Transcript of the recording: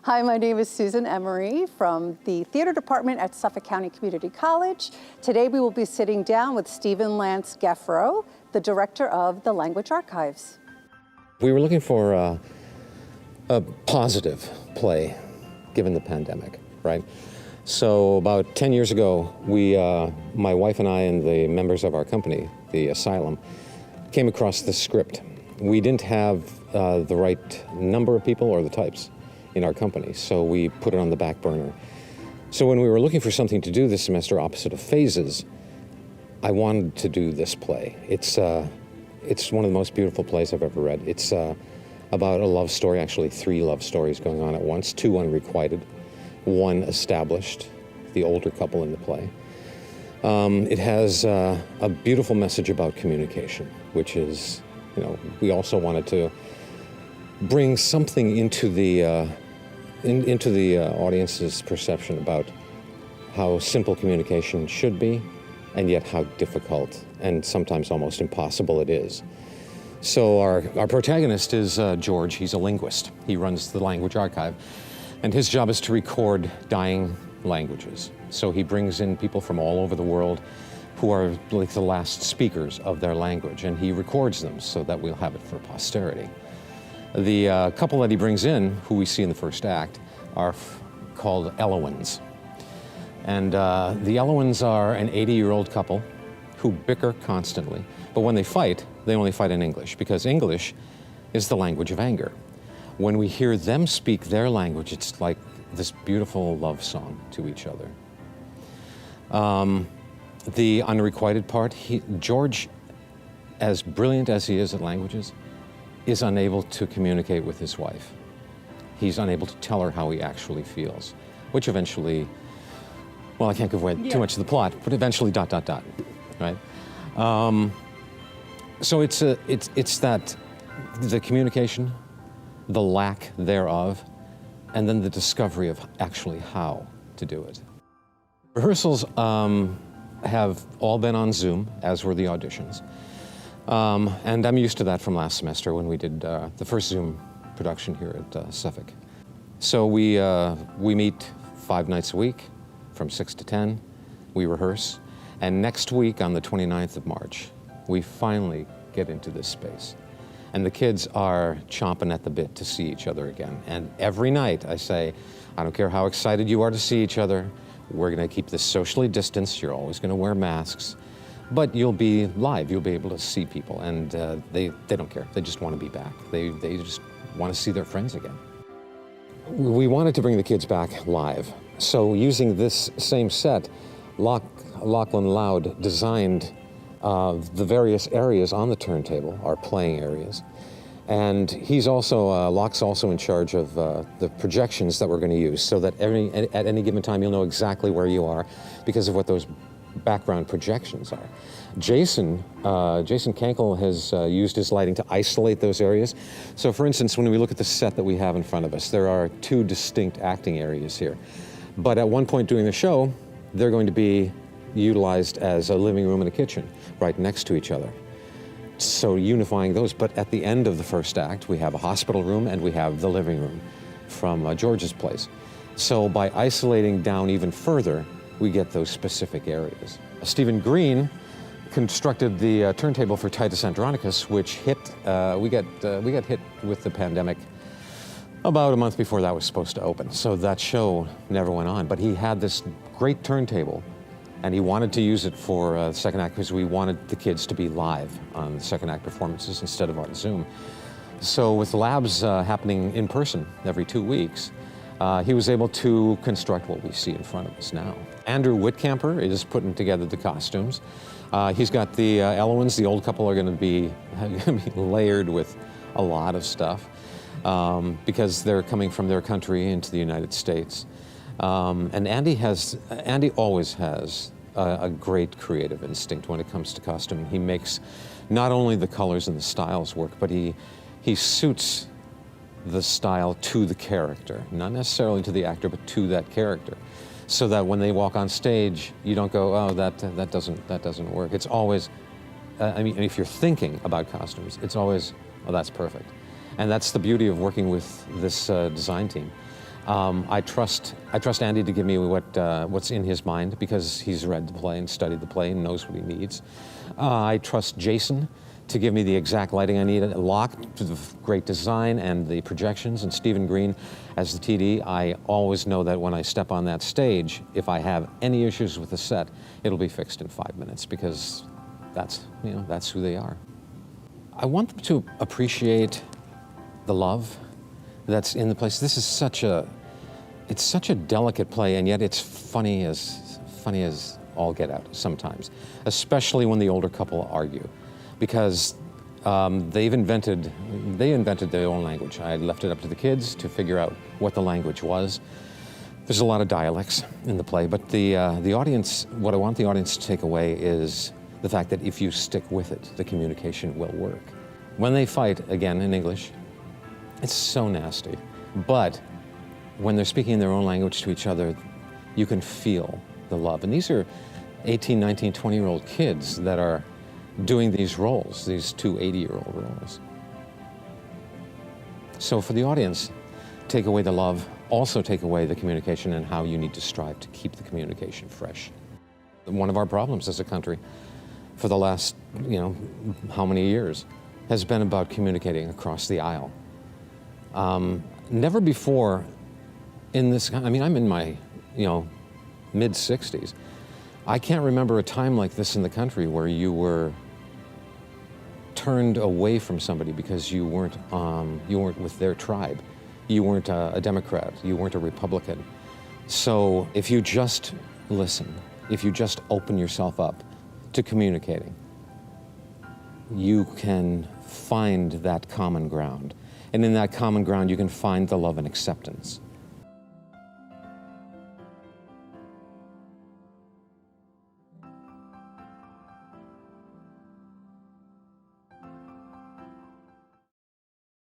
Hi, my name is Susan Emery from the theater department at Suffolk County Community College. Today we will be sitting down with Stephen Lance Geffro, the director of the Language Archives. We were looking for a positive play given the pandemic, right? So about 10 years ago, my wife and I and the members of our company, the Asylum, came across this script. We didn't have the right number of people or the types in our company, so we put it on the back burner. So when we were looking for something to do this semester opposite of Phases, I wanted to do this play. It's one of the most beautiful plays I've ever read. It's about a love story, actually 3 love stories going on at once, 2 unrequited, 1 established, the older couple in the play. It has a beautiful message about communication, which is, we also wanted to bring something into the audience's perception about how simple communication should be, and yet how difficult and sometimes almost impossible it is. So our protagonist is George. He's a linguist. He runs the Language Archive, and his job is to record dying languages. So he brings in people from all over the world who are like the last speakers of their language, and he records them so that we'll have it for posterity. The couple that he brings in, who we see in the first act, are called Elowens. And the Elowens are an 80-year-old couple who bicker constantly. But when they fight, they only fight in English, because English is the language of anger. When we hear them speak their language, it's like this beautiful love song to each other. The unrequited part, George, as brilliant as he is at languages, is unable to communicate with his wife. He's unable to tell her how he actually feels, which eventually, well, I can't give away too much of the plot, but eventually ... right? So it's that, the communication, the lack thereof, and then the discovery of actually how to do it. Rehearsals have all been on Zoom, as were the auditions. And I'm used to that from last semester when we did the first Zoom production here at Suffolk. So we meet 5 nights a week from 6 to 10. We rehearse. And next week on the 29th of March, we finally get into this space. And the kids are chomping at the bit to see each other again. And every night I say, I don't care how excited you are to see each other, we're gonna keep this socially distanced, you're always gonna wear masks, but you'll be live, you'll be able to see people, and they don't care. They just want to be back. They just want to see their friends again. We wanted to bring the kids back live. So using this same set, Lachlan Loud designed the various areas on the turntable, our playing areas. And he's also, Locke's also in charge of the projections that we're going to use, so that at any given time you'll know exactly where you are because of what those background projections are. Jason Kankel has used his lighting to isolate those areas. So for instance, when we look at the set that we have in front of us, there are 2 distinct acting areas here. But at one point during the show, they're going to be utilized as a living room and a kitchen right next to each other. So unifying those, but at the end of the first act, we have a hospital room and we have the living room from George's place. So by isolating down even further, we get those specific areas. Stephen Green constructed the turntable for Titus Andronicus, which we got hit with the pandemic about a month before that was supposed to open. So that show never went on, but he had this great turntable and he wanted to use it for the second act because we wanted the kids to be live on the second act performances instead of on Zoom. So with labs happening in person every 2 weeks, he was able to construct what we see in front of us now. Andrew Whitcamper is putting together the costumes. He's got the Elowens. The old couple are going to be layered with a lot of stuff because they're coming from their country into the United States. And Andy always has a great creative instinct when it comes to costume. He makes not only the colors and the styles work, but he suits the style to the character, not necessarily to the actor, but to that character, so that when they walk on stage, you don't go, oh, that doesn't work. It's always, I mean, if you're thinking about costumes, it's always, oh, that's perfect. And that's the beauty of working with this design team. I trust Andy to give me what's in his mind because he's read the play and studied the play and knows what he needs. I trust Jason to give me the exact lighting I need, locked to the great design and the projections, and Stephen Green as the TD. I always know that when I step on that stage, if I have any issues with the set, it'll be fixed in 5 minutes because that's who they are. I want them to appreciate the love that's in the place. This is such a delicate play, and yet it's funny as all get out sometimes, especially when the older couple argue, because they invented their own language. I left it up to the kids to figure out what the language was. There's a lot of dialects in the play, but the audience, what I want the audience to take away is the fact that if you stick with it, the communication will work. When they fight, again in English, it's so nasty, but when they're speaking in their own language to each other, you can feel the love. And these are 18, 19, 20-year-old kids that are doing these roles, these two 80-year-old roles. So for the audience, take away the love, also take away the communication and how you need to strive to keep the communication fresh. One of our problems as a country for the last, how many years has been about communicating across the aisle. Never before in this, I'm in my, mid-60s. I can't remember a time like this in the country where you were turned away from somebody because you weren't with their tribe. You weren't a Democrat, you weren't a Republican. So if you just listen, if you just open yourself up to communicating, you can find that common ground. And in that common ground, you can find the love and acceptance.